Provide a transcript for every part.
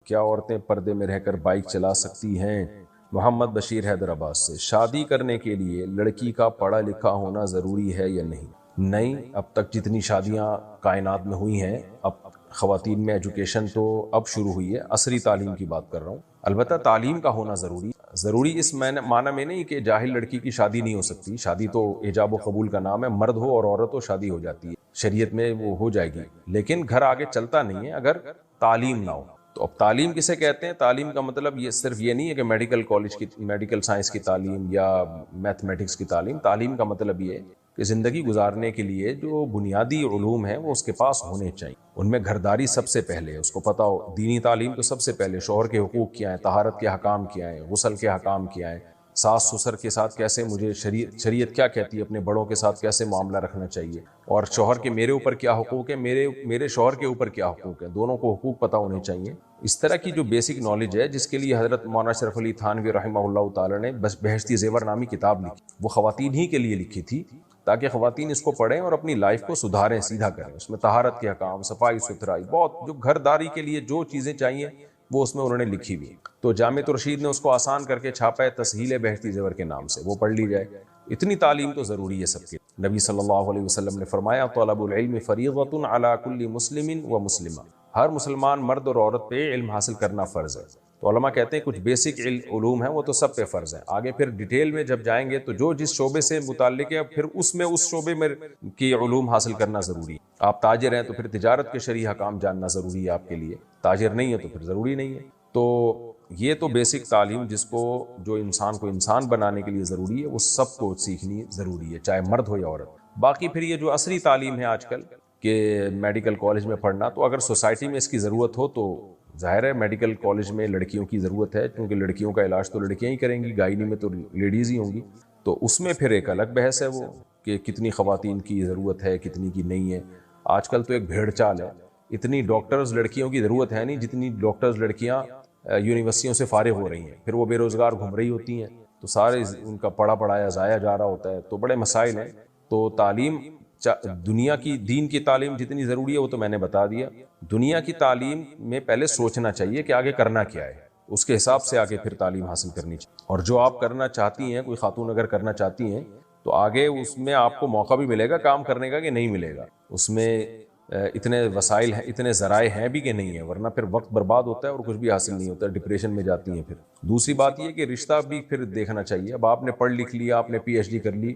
کیا عورتیں پردے میں رہ کر بائک چلا سکتی ہیں؟ محمد بشیر حیدرآباد سے۔ شادی کرنے کے لیے لڑکی کا پڑھا لکھا ہونا ضروری ہے یا نہیں؟ نہیں، اب تک جتنی شادیاں کائنات میں ہوئی ہیں، اب خواتین میں ایجوکیشن تو اب شروع ہوئی ہے، عصری تعلیم کی بات کر رہا ہوں۔ البتہ تعلیم کا ہونا ضروری اس معنی میں نہیں کہ جاہل لڑکی کی شادی نہیں ہو سکتی۔ شادی تو ایجاب و قبول کا نام ہے، مرد ہو اور عورت ہو شادی ہو جاتی ہے، شریعت میں وہ ہو جائے گی، لیکن گھر آگے چلتا نہیں ہے اگر تعلیم نہ ہو۔ تو اب تعلیم کسے کہتے ہیں؟ تعلیم کا مطلب یہ صرف یہ نہیں ہے کہ میڈیکل کالج کی میڈیکل سائنس کی تعلیم یا میتھمیٹکس کی تعلیم۔ تعلیم کا مطلب یہ ہے کہ زندگی گزارنے کے لیے جو بنیادی علوم ہیں وہ اس کے پاس ہونے چاہیے۔ ان میں گھرداری سب سے پہلے ہے، اس کو پتا ہو، دینی تعلیم تو سب سے پہلے، شوہر کے حقوق کیا ہیں، طہارت کے حکام کیا ہیں، غسل کے حکام کیا ہیں، ساس سسر کے ساتھ کیسے مجھے شریعت کیا کہتی ہے، اپنے بڑوں کے ساتھ کیسے معاملہ رکھنا چاہیے، اور شوہر کے میرے اوپر کیا حقوق ہیں، میرے شوہر کے اوپر کیا حقوق ہیں، دونوں کو حقوق پتہ ہونے چاہیے۔ اس طرح کی جو بیسک نالج ہے، جس کے لیے حضرت مولانا اشرف علی تھانوی رحمہ اللہ تعالی نے بہشتی زیور نامی کتاب لکھی، وہ خواتین ہی کے لیے لکھی تھی تاکہ خواتین اس کو پڑھیں اور اپنی لائف کو سدھاریں، سیدھا کریں۔ اس میں طہارت کے حکام، صفائی ستھرائی، بہت جو گھرداری کے لیے جو چیزیں چاہیے وہ اس میں انہوں نے لکھی ہوئی۔ تو جامع الرشید نے اس کو آسان کر کے چھاپا ہے تسہیل بہشتی زیور کے نام سے، وہ پڑھ لی جائے۔ اتنی تعلیم تو ضروری ہے سب کے۔ نبی صلی اللہ علیہ وسلم نے فرمایا طلب العلم فریضۃ علی کل مسلم و مسلمہ، ہر مسلمان مرد اور عورت پہ علم حاصل کرنا فرض ہے۔ تو علماء کہتے ہیں کچھ بیسک علوم ہیں وہ تو سب پہ فرض ہے، آگے پھر ڈیٹیل میں جب جائیں گے تو جو جس شعبے سے متعلق ہے پھر اس میں اس شعبے میں کی علوم حاصل کرنا ضروری ہے۔ آپ تاجر ہیں تو پھر تجارت کے شرعی حکام جاننا ضروری ہے آپ کے لیے، تاجر نہیں ہے تو پھر ضروری نہیں ہے۔ تو یہ تو بیسک تعلیم جس کو جو انسان کو انسان بنانے کے لیے ضروری ہے وہ سب کو سیکھنی ضروری ہے، چاہے مرد ہو یا عورت۔ باقی پھر یہ جو عصری تعلیم ہے آج کل کہ میڈیکل کالج میں پڑھنا، تو اگر سوسائٹی میں اس کی ضرورت ہو تو ظاہر ہے میڈیکل کالج میں لڑکیوں کی ضرورت ہے، کیونکہ لڑکیوں کا علاج تو لڑکیاں ہی کریں گی، گائنی میں تو لیڈیز ہی ہوں گی، تو اس میں پھر ایک الگ بحث ہے وہ کہ کتنی خواتین کی ضرورت ہے، کتنی کی نہیں ہے۔ آج کل تو ایک بھیڑ چال ہے، اتنی ڈاکٹرز لڑکیوں کی ضرورت ہے نہیں جتنی ڈاکٹرز لڑکیاں یونیورسٹیوں سے فارغ ہو رہی ہیں، پھر وہ بے روزگار گھوم رہی ہوتی ہیں، تو سارے ان کا پڑھا پڑھایا ضائع جا رہا ہوتا ہے۔ تو بڑے مسائل ہیں۔ تو تعلیم دنیا کی دین کی تعلیم جتنی ضروری ہے وہ تو میں نے بتا دیا، دنیا کی تعلیم میں پہلے سوچنا چاہیے کہ آگے کرنا کیا ہے، اس کے حساب سے آگے پھر تعلیم حاصل کرنی چاہیے۔ اور جو آپ کرنا چاہتی ہیں، کوئی خاتون اگر کرنا چاہتی ہیں تو آگے اس میں آپ کو موقع بھی ملے گا کام کرنے کا کہ نہیں ملے گا، اس میں اتنے وسائل ہیں، اتنے ذرائع ہیں بھی کہ نہیں ہے، ورنہ پھر وقت برباد ہوتا ہے اور کچھ بھی حاصل نہیں ہوتا، ڈپریشن میں جاتی ہیں۔ پھر دوسری بات یہ کہ رشتہ بھی پھر دیکھنا چاہیے۔ اب آپ نے پڑھ لکھ لیا، آپ نے پی ایچ ڈی کر لی،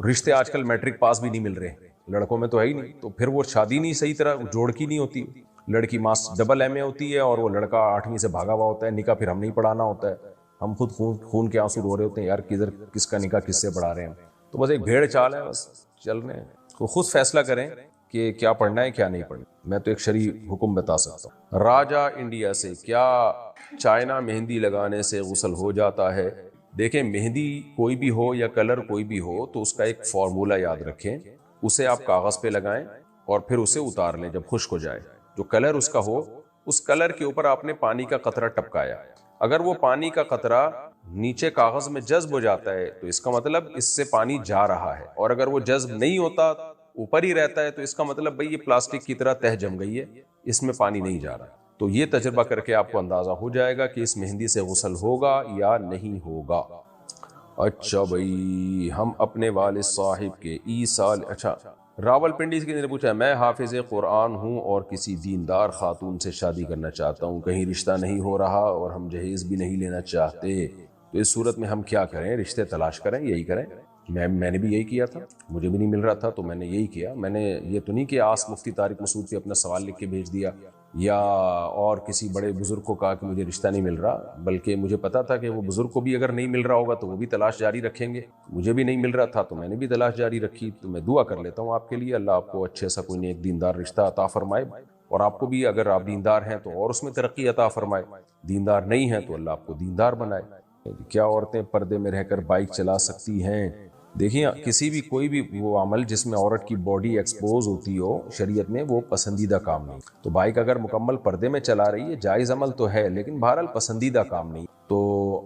رشتے آج کل میٹرک پاس بھی نہیں مل رہے، لڑکوں میں تو ہے ہی نہیں، تو پھر وہ شادی نہیں صحیح طرح جوڑ کی نہیں ہوتی۔ لڑکی ڈبل ایم اے ہوتی ہے اور وہ لڑکا 8ویں سے بھاگا ہوا ہوتا ہے، نکاح پھر ہم نہیں پڑھانا ہوتا ہے، ہم خود خون کے آنسو رو رہے ہوتے ہیں، یار کدھر کس کا نکاح کس سے پڑھا رہے ہیں۔ تو بس ایک بھیڑ چال ہے، بس چل رہے ہیں۔ تو خود فیصلہ کریں کہ کیا پڑھنا ہے کیا نہیں پڑھنا۔ میں تو ایک شرعی حکم بتا سکتا ہوں۔ راجہ انڈیا سے، کیا چائنا مہندی لگانے سے غسل ہو جاتا ہے؟ دیکھیں، مہندی کوئی بھی ہو یا کلر کوئی بھی ہو تو اس کا ایک فارمولہ یاد رکھیں، اسے آپ کاغذ پہ لگائیں اور پھر اسے اتار لیں جب خشک ہو جائے۔ جو کلر اس کا ہو، اس کلر کے اوپر آپ نے پانی کا قطرہ ٹپکایا، اگر وہ پانی کا قطرہ نیچے کاغذ میں جذب ہو جاتا ہے تو اس کا مطلب اس سے پانی جا رہا ہے، اور اگر وہ جذب نہیں ہوتا، اوپر ہی رہتا ہے، تو اس کا مطلب بھئی یہ پلاسٹک کی طرح تہ جم گئی ہے، اس میں پانی نہیں جا رہا۔ تو یہ تجربہ کر کے آپ کو اندازہ ہو جائے گا کہ اس مہندی سے غسل ہوگا یا نہیں ہوگا۔ اچھا بھائی، ہم اپنے والد صاحب کے اچھا راول پنڈی سے کسی نے پوچھا، میں حافظ قرآن ہوں اور کسی دیندار خاتون سے شادی کرنا چاہتا ہوں، کہیں رشتہ نہیں ہو رہا اور ہم جہیز بھی نہیں لینا چاہتے، تو اس صورت میں ہم کیا کریں؟ رشتے تلاش کریں، یہی کریں۔ میں نے بھی یہی کیا تھا، مجھے بھی نہیں مل رہا تھا تو میں نے یہی کیا۔ میں نے یہ تو نہیں کہ آس مفتی طارق مسعود پہ اپنا سوال لکھ کے بھیج دیا یا اور کسی بڑے بزرگ کو کہا کہ مجھے رشتہ نہیں مل رہا، بلکہ مجھے پتا تھا کہ وہ بزرگ کو بھی اگر نہیں مل رہا ہوگا تو وہ بھی تلاش جاری رکھیں گے، مجھے بھی نہیں مل رہا تھا تو میں نے بھی تلاش جاری رکھی۔ تو میں دعا کر لیتا ہوں آپ کے لیے، اللہ آپ کو اچھے سا کوئی نیک دیندار رشتہ عطا فرمائے، اور آپ کو بھی اگر آپ دیندار ہیں تو اور اس میں ترقی عطا فرمائے، دیندار نہیں ہیں تو اللہ آپ کو دیندار بنائے۔ کیا عورتیں پردے میں رہ کر بائک چلا سکتی ہیں؟ دیکھیں، کسی بھی کوئی بھی وہ عمل جس میں عورت کی باڈی ایکسپوز ہوتی ہو شریعت میں وہ پسندیدہ کام نہیں۔ تو بائک اگر مکمل پردے میں چلا رہی ہے جائز عمل تو ہے، لیکن بہرحال پسندیدہ کام نہیں۔ تو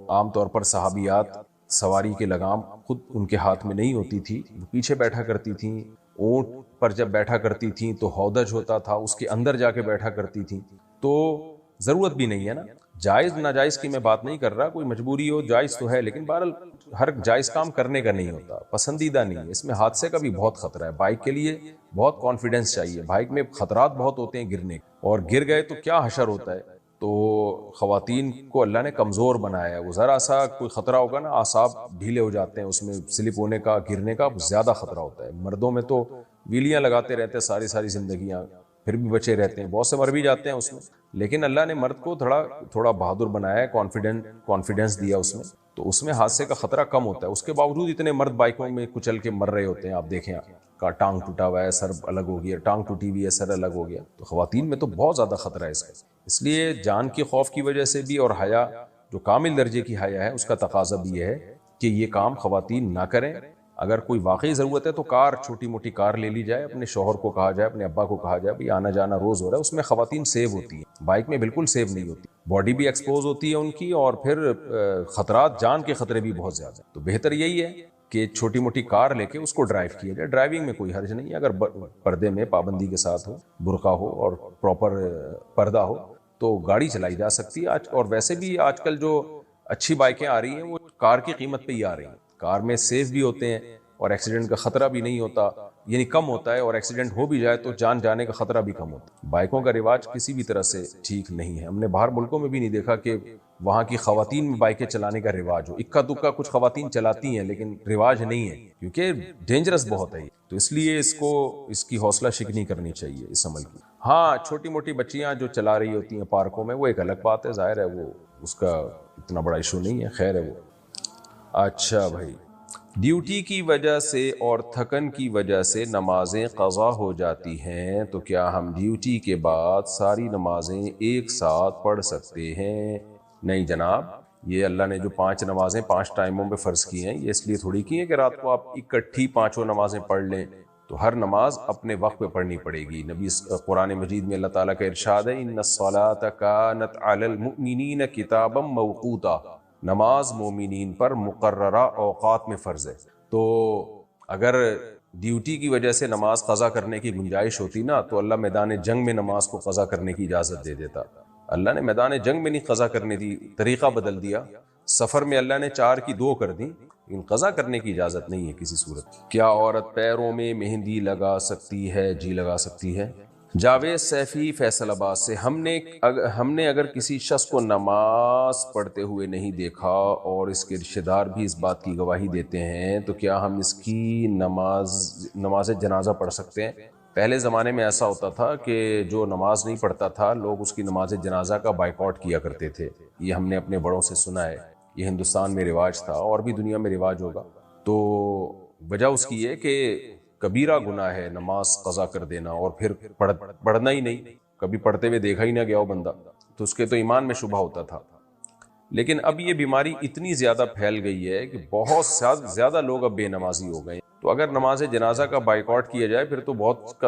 عام طور پر صحابیات سواری کے لگام خود ان کے ہاتھ میں نہیں ہوتی تھی، وہ پیچھے بیٹھا کرتی تھیں، اونٹ پر جب بیٹھا کرتی تھیں تو ہودج ہوتا تھا، اس کے اندر جا کے بیٹھا کرتی تھیں۔ تو ضرورت بھی نہیں ہے نا. جائز ناجائز کی میں بات نہیں کر رہا, کوئی مجبوری ہو جائز تو ہے, لیکن بہرحال ہر جائز کام کرنے کا نہیں ہوتا, پسندیدہ نہیں ہے. اس میں حادثے کا بھی بہت خطرہ ہے. بائک کے لیے بہت کانفیڈنس چاہیے, بائک میں خطرات بہت ہوتے ہیں گرنے کے, اور گر گئے تو کیا حشر ہوتا ہے. تو خواتین کو اللہ نے کمزور بنایا ہے, وہ ذرا سا کوئی خطرہ ہوگا نا اعصاب ڈھیلے ہو جاتے ہیں, اس میں سلپ ہونے کا, گرنے کا زیادہ خطرہ ہوتا ہے. مردوں میں تو ویلیاں لگاتے رہتے ہیں ساری زندگیاں, پھر بھی بچے رہتے ہیں, بہت سے مر بھی جاتے ہیں اس میں. لیکن اللہ نے مرد کو تھوڑا بہادر بنایا ہے, کانفیڈنس دیا اس میں, تو اس میں حادثے کا خطرہ کم ہوتا ہے. اس کے باوجود اتنے مرد بائکوں میں کچل کے مر رہے ہوتے ہیں. آپ دیکھیں, کا ٹانگ ٹوٹا ہوا ہے, سر الگ ہو گیا, ٹانگ ٹوٹی ہوئی ہے, سر الگ ہو گیا. تو خواتین میں تو بہت زیادہ خطرہ ہے اس کا. اس لیے جان کے خوف کی وجہ سے بھی, اور حیا جو کامل درجے کی حیا ہے اس کا تقاضا بھی یہ ہے کہ یہ کام خواتین نہ کریں. اگر کوئی واقعی ضرورت ہے تو کار, چھوٹی موٹی کار لے لی جائے, اپنے شوہر کو کہا جائے, اپنے ابا کو کہا جائے بھئی آنا جانا روز ہو رہا ہے, اس میں خواتین سیو ہوتی ہیں. بائک میں بالکل سیو نہیں ہوتی, باڈی بھی ایکسپوز ہوتی ہے ان کی, اور پھر خطرات, جان کے خطرے بھی بہت زیادہ ہیں. تو بہتر یہی ہے کہ چھوٹی موٹی کار لے کے اس کو ڈرائیو کیا جائے. ڈرائیونگ میں کوئی حرج نہیں ہے, اگر پردے میں پابندی کے ساتھ ہو, برقع ہو اور پراپر پردہ ہو تو گاڑی چلائی جا سکتی ہے. اور ویسے بھی آج کل جو اچھی بائکیں آ رہی ہیں وہ کار کی قیمت پہ ہی آ رہی ہیں. کار میں سیف بھی ہوتے ہیں اور ایکسیڈنٹ کا خطرہ بھی نہیں ہوتا, یعنی کم ہوتا ہے, اور ایکسیڈنٹ ہو بھی جائے تو جان جانے کا خطرہ بھی کم ہوتا ہے. بائکوں کا رواج کسی بھی طرح سے ٹھیک نہیں ہے. ہم نے باہر ملکوں میں بھی نہیں دیکھا کہ وہاں کی خواتین میں بائکیں چلانے کا رواج ہو. اکا دکا کچھ خواتین چلاتی ہیں لیکن رواج نہیں ہے, کیونکہ ڈینجرس بہت ہے. تو اس لیے اس کی حوصلہ شکنی کرنی چاہیے اس عمل کی. ہاں, چھوٹی موٹی بچیاں جو چلا رہی ہوتی ہیں پارکوں میں, وہ ایک الگ بات ہے, ظاہر ہے وہ اس کا اتنا بڑا ایشو نہیں ہے, خیر ہے وہ. اچھا بھائی, ڈیوٹی کی وجہ سے اور تھکن کی وجہ سے نمازیں قضا ہو جاتی ہیں, تو کیا ہم ڈیوٹی کے بعد ساری نمازیں ایک ساتھ پڑھ سکتے ہیں؟ نہیں جناب, یہ اللہ نے جو 5 نمازیں 5 ٹائموں میں فرض کی ہیں, یہ اس لیے تھوڑی کی ہیں کہ رات کو آپ اکٹھی 5 نمازیں پڑھ لیں. تو ہر نماز اپنے وقت پہ پڑھنی پڑے گی. نبی قرآن مجید میں اللہ تعالیٰ کا ارشاد ہے, ان الصلاۃ کانت علی المؤمنین کتابا موقوتا, نماز مومنین پر مقررہ اوقات میں فرض ہے. تو اگر ڈیوٹی کی وجہ سے نماز قضا کرنے کی گنجائش ہوتی نا, تو اللہ میدان جنگ میں نماز کو قضا کرنے کی اجازت دے دیتا. اللہ نے میدان جنگ میں نہیں قضا کرنے دی, طریقہ بدل دیا. سفر میں اللہ نے 4 کی 2 کر دی, لیکن قضا کرنے کی اجازت نہیں ہے کسی صورت. کیا عورت پیروں میں مہندی لگا سکتی ہے؟ جی لگا سکتی ہے. جاوید سیفی فیصل آباد سے, ہم نے اگر کسی شخص کو نماز پڑھتے ہوئے نہیں دیکھا اور اس کے رشتہ دار بھی اس بات کی گواہی دیتے ہیں, تو کیا ہم اس کی نماز جنازہ پڑھ سکتے ہیں؟ پہلے زمانے میں ایسا ہوتا تھا کہ جو نماز نہیں پڑھتا تھا, لوگ اس کی نماز جنازہ کا بائیکاٹ کیا کرتے تھے. یہ ہم نے اپنے بڑوں سے سنا ہے, یہ ہندوستان میں رواج تھا, اور بھی دنیا میں رواج ہوگا. تو وجہ اس کی یہ کہ کبیرہ گناہ ہے نماز قضا کر دینا, اور پھر پڑھنا ہی نہیں, کبھی پڑھتے ہوئے دیکھا ہی نہ گیا ہو بندہ, تو اس کے تو ایمان میں شبہ ہوتا تھا. لیکن اب یہ بیماری اتنی زیادہ پھیل گئی ہے کہ بہت زیادہ لوگ اب بے نمازی ہو گئے. تو اگر نماز جنازہ کا بائیکاٹ کیا جائے پھر تو بہت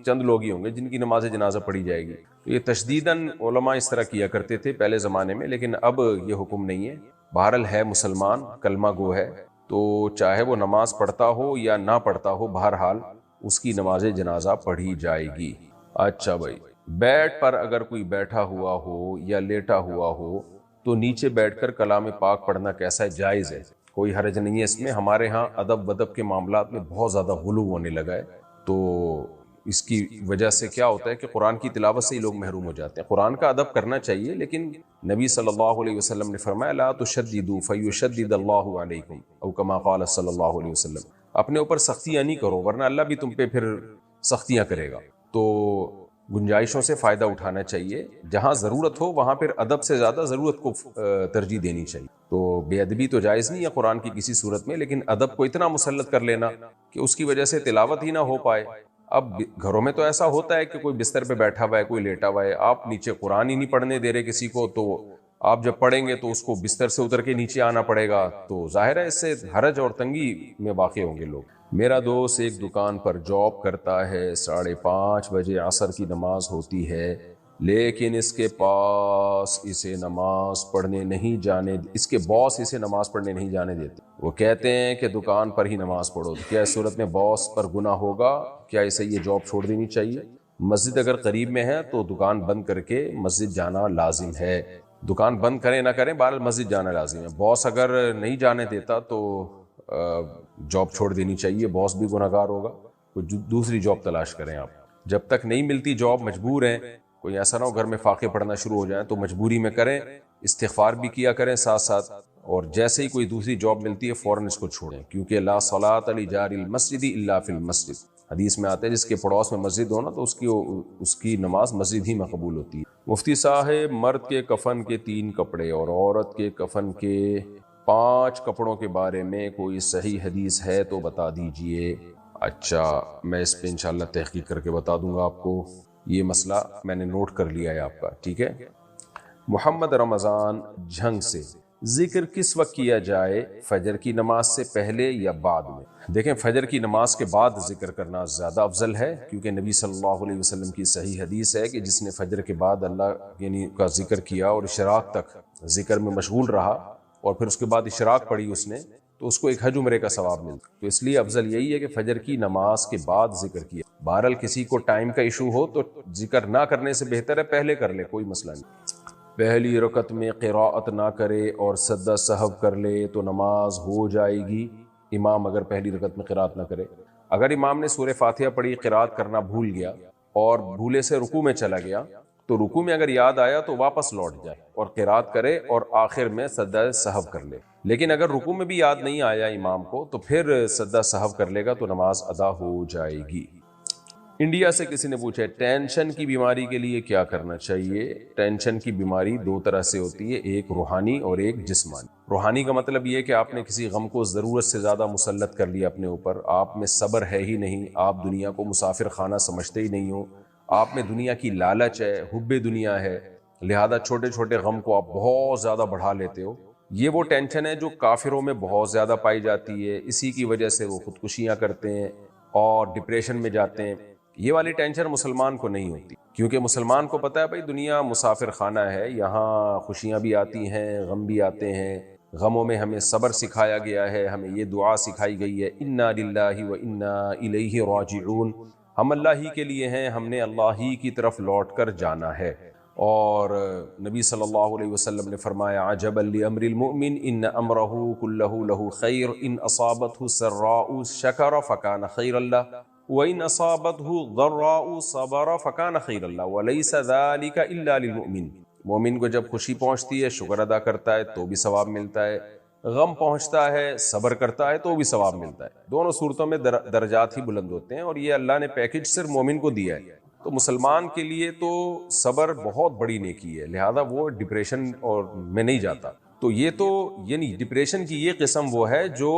چند لوگ ہی ہوں گے جن کی نماز جنازہ پڑھی جائے گی. تو یہ تشدیداً علماء اس طرح کیا کرتے تھے پہلے زمانے میں, لیکن اب یہ حکم نہیں ہے. بہرحال ہے مسلمان, کلمہ گو ہے, تو چاہے وہ نماز پڑھتا ہو یا نہ پڑھتا ہو, بہرحال اس کی نماز جنازہ پڑھی جائے گی. اچھا بھائی, بیڈ پر اگر کوئی بیٹھا ہوا ہو یا لیٹا ہوا ہو تو نیچے بیٹھ کر کلام پاک پڑھنا کیسا ہے؟ جائز ہے, کوئی حرج نہیں ہے اس میں. ہمارے ہاں ادب ودب کے معاملات میں بہت زیادہ غلو ہونے لگا ہے, تو اس کی وجہ سے کیا ہوتا ہے کہ قرآن کی تلاوت سے ہی لوگ محروم ہو جاتے ہیں. قرآن کا ادب کرنا چاہیے, لیکن نبی صلی اللہ علیہ وسلم نے فرمایا لا تشددوا فیشدد اللہ علیکم, او کما قال صلی اللہ علیہ وسلم, اپنے اوپر سختیاں نہیں کرو ورنہ اللہ بھی تم پہ پھر سختیاں کرے گا. تو گنجائشوں سے فائدہ اٹھانا چاہیے, جہاں ضرورت ہو وہاں پھر ادب سے زیادہ ضرورت کو ترجیح دینی چاہیے. تو بے ادبی تو جائز نہیں ہے قرآن کی کسی صورت میں, لیکن ادب کو اتنا مسلط کر لینا کہ اس کی وجہ سے تلاوت ہی نہ ہو پائے. اب گھروں میں تو ایسا ہوتا ہے کہ کوئی بستر پہ بیٹھا ہوا ہے, کوئی لیٹا ہوا ہے, آپ نیچے قرآن ہی نہیں پڑھنے دے رہے کسی کو, تو آپ جب پڑھیں گے تو اس کو بستر سے اتر کے نیچے آنا پڑے گا, تو ظاہر ہے اس سے حرج اور تنگی میں واقع ہوں گے لوگ. میرا دوست ایک دکان پر جاب کرتا ہے, 5:30 بجے عصر کی نماز ہوتی ہے, لیکن اس کے باس اسے نماز پڑھنے نہیں جانے دیتے. وہ کہتے ہیں کہ دکان پر ہی نماز پڑھو. کیا اس صورت میں باس پر گناہ ہوگا؟ کیا اسے یہ جاب چھوڑ دینی چاہیے؟ مسجد اگر قریب میں ہے تو دکان بند کر کے مسجد جانا لازم ہے. دکان بند کریں نہ کریں، بہرحال مسجد جانا لازم ہے. باس اگر نہیں جانے دیتا تو جاب چھوڑ دینی چاہیے. باس بھی گنہگار ہوگا، کوئی دوسری جاب تلاش کریں. آپ جب تک نہیں ملتی جاب مجبور ہیں، کوئی ایسا نہ ہو گھر میں فاقے پڑھنا شروع ہو جائیں، تو مجبوری میں کریں، استغفار بھی کیا کریں ساتھ ساتھ، اور جیسے ہی کوئی دوسری جاب ملتی ہے فوراً اس کو چھوڑیں، کیونکہ لا صلاۃ لجار المسجد الا فی المسجد. حدیث میں آتا ہے جس کے پڑوس میں مسجد ہو نا تو اس کی نماز مسجد ہی میں قبول ہوتی ہے. مفتی صاحب، مرد کے کفن کے 3 کپڑے اور عورت کے کفن کے 5 کپڑوں کے بارے میں کوئی صحیح حدیث ہے تو بتا دیجئے. اچھا، میں اس پہ انشاءاللہ تحقیق کر کے بتا دوں گا آپ کو. یہ مسئلہ میں نے نوٹ کر لیا ہے آپ کا، ٹھیک ہے. محمد رمضان جھنگ سے، ذکر کس وقت کیا جائے، فجر کی نماز سے پہلے یا بعد میں؟ دیکھیں، فجر کی نماز کے بعد ذکر کرنا زیادہ افضل ہے، کیونکہ نبی صلی اللہ علیہ وسلم کی صحیح حدیث ہے کہ جس نے فجر کے بعد اللہ یعنی کا ذکر کیا اور اشراق تک ذکر میں مشغول رہا اور پھر اس کے بعد اشراق پڑھی اس نے، تو اس کو ایک حج عمرے کا ثواب ملتا. تو اس لیے افضل یہی ہے کہ فجر کی نماز کے بعد ذکر کیا. بہرحال کسی کو ٹائم کا ایشو ہو تو ذکر نہ کرنے سے بہتر ہے پہلے کر لے، کوئی مسئلہ نہیں. پہلی رکعت میں قراءت نہ کرے اور سجدہ سہو کر لے تو نماز ہو جائے گی. امام اگر پہلی رکعت میں قراءت نہ کرے، اگر امام نے سورہ فاتحہ پڑھی، قراءت کرنا بھول گیا اور بھولے سے رکوع میں چلا گیا، تو رکوع میں اگر یاد آیا تو واپس لوٹ جائے اور قراءت کرے اور آخر میں سجدہ سہو کر لے. لیکن اگر رکوع میں بھی یاد نہیں آیا امام کو تو پھر سجدہ سہو کر لے گا تو نماز ادا ہو جائے گی. انڈیا سے کسی نے پوچھا ہے ٹینشن کی بیماری کے لیے کیا کرنا چاہیے. ٹینشن کی بیماری 2 طرح سے ہوتی ہے، ایک روحانی اور ایک جسمانی. روحانی کا مطلب یہ ہے کہ آپ نے کسی غم کو ضرورت سے زیادہ مسلط کر لیا اپنے اوپر، آپ میں صبر ہے ہی نہیں، آپ دنیا کو مسافر خانہ سمجھتے ہی نہیں ہو، آپ میں دنیا کی لالچ ہے، حب دنیا ہے، لہذا چھوٹے چھوٹے غم کو آپ بہت زیادہ بڑھا لیتے ہو. یہ وہ ٹینشن ہے جو کافروں میں بہت زیادہ پائی جاتی ہے، اسی کی وجہ سے وہ خودکشیاں کرتے ہیں اور ڈپریشن میں جاتے ہیں. یہ والی ٹینشن مسلمان کو نہیں ہوتی، کیونکہ مسلمان کو پتہ ہے بھائی دنیا مسافر خانہ ہے، یہاں خوشیاں بھی آتی ہیں، غم بھی آتے ہیں. غموں میں ہمیں صبر سکھایا گیا ہے، ہمیں یہ دعا سکھائی گئی ہے، انا للہ و انا الیہ راجعون. ہم اللہ ہی کے لیے ہیں، ہم نے اللہ ہی کی طرف لوٹ کر جانا ہے. اور نبی صلی اللہ علیہ وسلم نے فرمایا عجبا لامر المؤمن ان امرہ کلہ لہ خیر ان اصابتہ سراء شکر فکان خیر اللہ وَإِنْ أَصَابَتْهُ ضَرَّاءُ صَبَرَ فَكَانَ خَيْرًا لَهُ وَلَيْسَ ذَلِكَ إِلَّا لِلْمُؤْمِنِ. مومن کو جب خوشی پہنچتی ہے شکر ادا کرتا ہے تو بھی ثواب ملتا ہے، غم پہنچتا ہے صبر کرتا ہے تو بھی ثواب ملتا ہے. دونوں صورتوں میں درجات ہی بلند ہوتے ہیں، اور یہ اللہ نے پیکج صرف مومن کو دیا ہے. تو مسلمان کے لیے تو صبر بہت بڑی نیکی ہے، لہذا وہ ڈپریشن اور میں نہیں جاتا. تو یہ تو یعنی ڈپریشن کی یہ قسم وہ ہے جو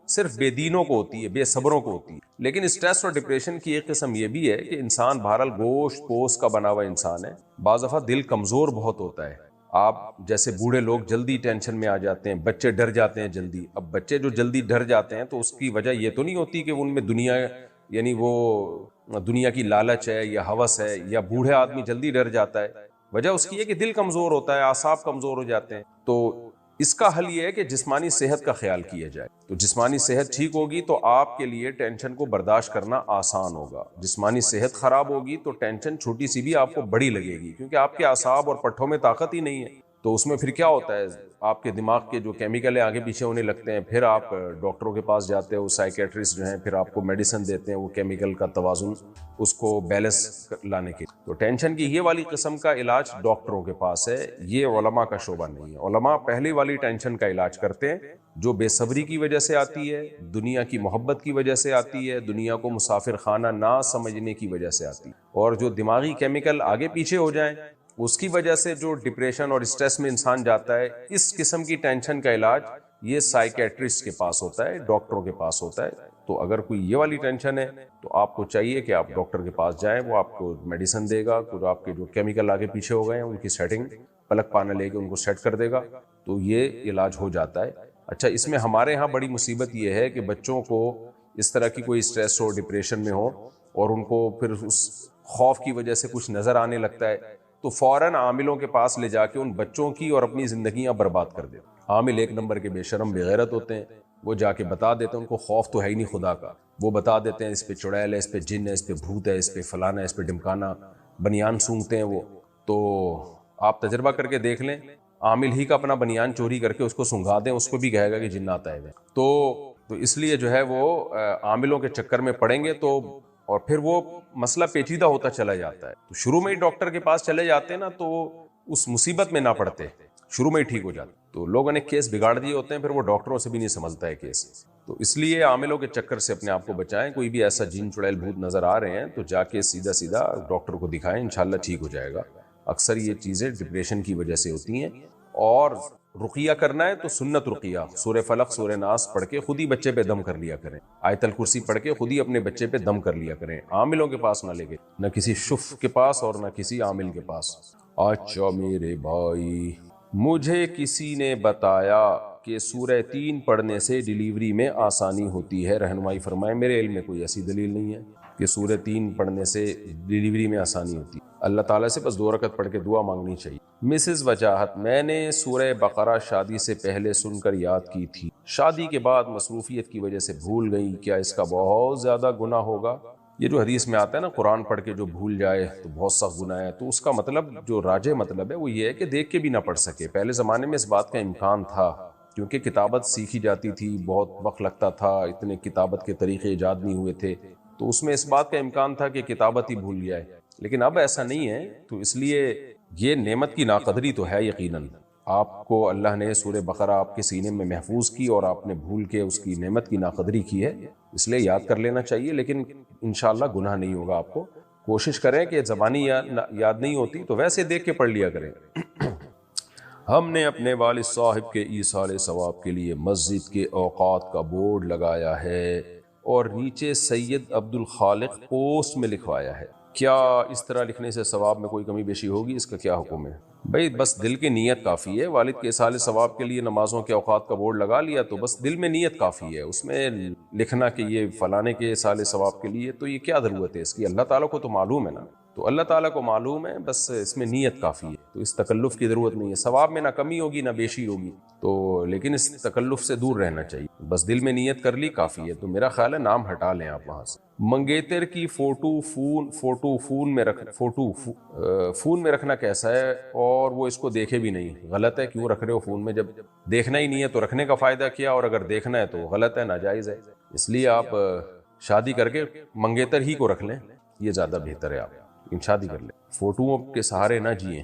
صرف بے دینوں کو ہوتی ہے، بے صبروں کو ہوتی ہے. لیکن اسٹریس اور ڈپریشن کی ایک قسم یہ بھی ہے کہ انسان بہرحال گوشت پوست کا بنا ہوا انسان ہے، بعض دفعہ دل کمزور بہت ہوتا ہے. آپ جیسے بوڑھے لوگ جلدی ٹینشن میں آ جاتے ہیں، بچے ڈر جاتے ہیں جلدی. اب بچے جو جلدی ڈر جاتے ہیں تو اس کی وجہ یہ تو نہیں ہوتی کہ ان میں دنیا یعنی وہ دنیا کی لالچ ہے یا ہوس ہے، یا بوڑھے آدمی جلدی ڈر جاتا ہے، وجہ اس کی ہے کہ دل کمزور ہوتا ہے، اعصاب کمزور ہو جاتے ہیں. تو اس کا حل یہ ہے کہ جسمانی صحت کا خیال کیا جائے. تو جسمانی صحت ٹھیک ہوگی تو آپ کے لیے ٹینشن کو برداشت کرنا آسان ہوگا. جسمانی صحت خراب ہوگی تو ٹینشن چھوٹی سی بھی آپ کو بڑی لگے گی، کیونکہ آپ کے اعصاب اور پٹھوں میں طاقت ہی نہیں ہے. تو اس میں پھر کیا ہوتا ہے، آپ کے دماغ کے جو کیمیکل ہیں آگے پیچھے ہونے لگتے ہیں، پھر آپ ڈاکٹروں کے پاس جاتے ہو، سائیکیٹرسٹ جو ہیں پھر آپ کو میڈیسن دیتے ہیں وہ کیمیکل کا توازن اس کو بیلنس لانے کے. تو ٹینشن کی یہ والی قسم کا علاج ڈاکٹروں کے پاس ہے، یہ علماء کا شعبہ نہیں ہے. علماء پہلی والی ٹینشن کا علاج کرتے ہیں جو بے صبری کی وجہ سے آتی ہے، دنیا کی محبت کی وجہ سے آتی ہے، دنیا کو مسافر خانہ نہ سمجھنے کی وجہ سے آتی ہے، اور جو دماغی کیمیکل آگے پیچھے ہو جائیں اس کی وجہ سے جو ڈپریشن اور اسٹریس میں انسان جاتا ہے. اس قسم کی ٹینشن کا علاج یہ سائیکیٹرسٹ کے پاس ہوتا ہے، ڈاکٹروں کے پاس ہوتا ہے. تو اگر کوئی یہ والی ٹینشن ہے تو آپ کو چاہیے کہ آپ ڈاکٹر کے پاس جائیں، وہ آپ کو میڈیسن دے گا، تو آپ کے جو کیمیکل آگے پیچھے ہو گئے ہیں ان کی سیٹنگ پلک پانا لے کے ان کو سیٹ کر دے گا، تو یہ علاج ہو جاتا ہے. اچھا، اس میں ہمارے ہاں بڑی مصیبت یہ ہے کہ بچوں کو اس طرح کی کوئی اسٹریس ہو، ڈپریشن میں ہو، اور ان کو پھر اس خوف کی وجہ سے کچھ نظر آنے لگتا ہے تو فوراً عاملوں کے پاس لے جا کے ان بچوں کی اور اپنی زندگیاں برباد کر دیتے. عامل ایک نمبر کے بے شرم بے غیرت ہوتے ہیں، وہ جا کے بتا دیتے ہیں، ان کو خوف تو ہے ہی نہیں خدا کا، وہ بتا دیتے ہیں اس پہ چڑیل ہے، اس پہ جن ہے، اس پہ بھوت ہے، اس پہ فلانا ہے، اس پہ ڈمکانا، بنیان سونگتے ہیں وہ۔ تو آپ تجربہ کر کے دیکھ لیں، عامل ہی کا اپنا بنیان چوری کر کے اس کو سنگھا دیں، اس کو بھی کہے گا کہ جنات آئے ہوئے۔ تو اس لیے جو ہے وہ عاملوں کے چکر میں پڑیں گے تو، اور پھر وہ مسئلہ پیچیدہ ہوتا چلا جاتا ہے۔ تو شروع میں ہی ڈاکٹر کے پاس چلے جاتے ہیں نا تو اس مصیبت میں نہ پڑتے، شروع میں ہی ٹھیک ہو جاتے۔ تو لوگوں نے کیس بگاڑ دیے ہوتے ہیں، پھر وہ ڈاکٹروں سے بھی نہیں سمجھتا ہے کیس۔ تو اس لیے عاملوں کے چکر سے اپنے آپ کو بچائیں۔ کوئی بھی ایسا جن چڑیل بھوت نظر آ رہے ہیں تو جا کے سیدھا سیدھا ڈاکٹر کو دکھائیں، انشاءاللہ ٹھیک ہو جائے گا۔ اکثر یہ چیزیں ڈپریشن کی وجہ سے ہوتی ہیں۔ اور رقیہ کرنا ہے تو سنت رقیہ، سورہ فلق سورہ ناس پڑھ کے خود ہی بچے پہ دم کر لیا کریں، آیت الکرسی پڑھ کے خود ہی اپنے بچے پہ دم کر لیا کریں، عاملوں کے پاس نہ لے کے، نہ کسی شف کے پاس اور نہ کسی عامل کے پاس۔ اچھا میرے بھائی، مجھے کسی نے بتایا کہ سورہ 3 پڑھنے سے ڈیلیوری میں آسانی ہوتی ہے، رہنمائی فرمائیں۔ میرے علم میں کوئی ایسی دلیل نہیں ہے کہ سورہ 3 پڑھنے سے ڈیلیوری میں آسانی ہوتی ہے۔ اللہ تعالیٰ سے بس 2 رکعت پڑھ کے دعا مانگنی چاہیے۔ مسز وجاہت، میں نے سورہ بقرہ شادی سے پہلے سن کر یاد کی تھی، شادی کے بعد مصروفیت کی وجہ سے بھول گئی، کیا اس کا بہت زیادہ گناہ ہوگا؟ یہ جو حدیث میں آتا ہے نا، قرآن پڑھ کے جو بھول جائے تو بہت سخت گناہ ہے، تو اس کا مطلب جو راجح مطلب ہے وہ یہ ہے کہ دیکھ کے بھی نہ پڑھ سکے۔ پہلے زمانے میں اس بات کا امکان تھا کیونکہ کتابت سیکھی جاتی تھی، بہت وقت لگتا تھا، اتنے کتابت کے طریقے ایجاد نہیں ہوئے تھے، تو اس میں اس بات کا امکان تھا کہ کتابت ہی بھول جائے، لیکن اب ایسا نہیں ہے۔ تو اس لیے یہ نعمت کی ناقدری تو ہے یقیناً، آپ کو اللہ نے سورہ بقرہ آپ کے سینے میں محفوظ کی اور آپ نے بھول کے اس کی نعمت کی ناقدری کی ہے، اس لیے یاد کر لینا چاہیے، لیکن انشاءاللہ گناہ نہیں ہوگا آپ کو۔ کوشش کریں کہ زبانی یاد نہیں ہوتی تو ویسے دیکھ کے پڑھ لیا کریں۔ ہم نے اپنے والد صاحب کے ایصال ثواب کے لیے مسجد کے اوقات کا بورڈ لگایا ہے اور نیچے سید عبد الخالق پوسٹ میں لکھوایا ہے، کیا اس طرح لکھنے سے ثواب میں کوئی کمی بیشی ہوگی؟ اس کا کیا حکم ہے؟ بھائی بس دل کی نیت کافی ہے، والد کے ایصال ثواب کے لیے نمازوں کے اوقات کا بورڈ لگا لیا تو بس دل میں نیت کافی ہے، اس میں لکھنا کہ یہ فلانے کے ایصال ثواب کے لیے، تو یہ کیا ضرورت ہے اس کی؟ اللہ تعالیٰ کو تو معلوم ہے نا، تو اللہ تعالیٰ کو معلوم ہے، بس اس میں نیت کافی ہے، تو اس تکلف کی ضرورت نہیں ہے۔ ثواب میں نہ کمی ہوگی نہ بیشی ہوگی، تو لیکن اس تکلف سے دور رہنا چاہیے، بس دل میں نیت کر لی کافی ہے۔ تو میرا خیال ہے نام ہٹا لیں آپ وہاں سے۔ منگیتر کی فون میں رکھنا کیسا ہے اور وہ اس کو دیکھے بھی نہیں؟ غلط ہے، کیوں رکھ رہے ہو فون میں؟ جب دیکھنا ہی نہیں ہے تو رکھنے کا فائدہ کیا، اور اگر دیکھنا ہے تو غلط ہے، ناجائز ہے، اس لیے آپ شادی کر کے منگیتر ہی کو رکھ لیں، یہ زیادہ بہتر ہے، آپ شادی کر لیں، فوٹوؤں کے سہارے نہ جئیں۔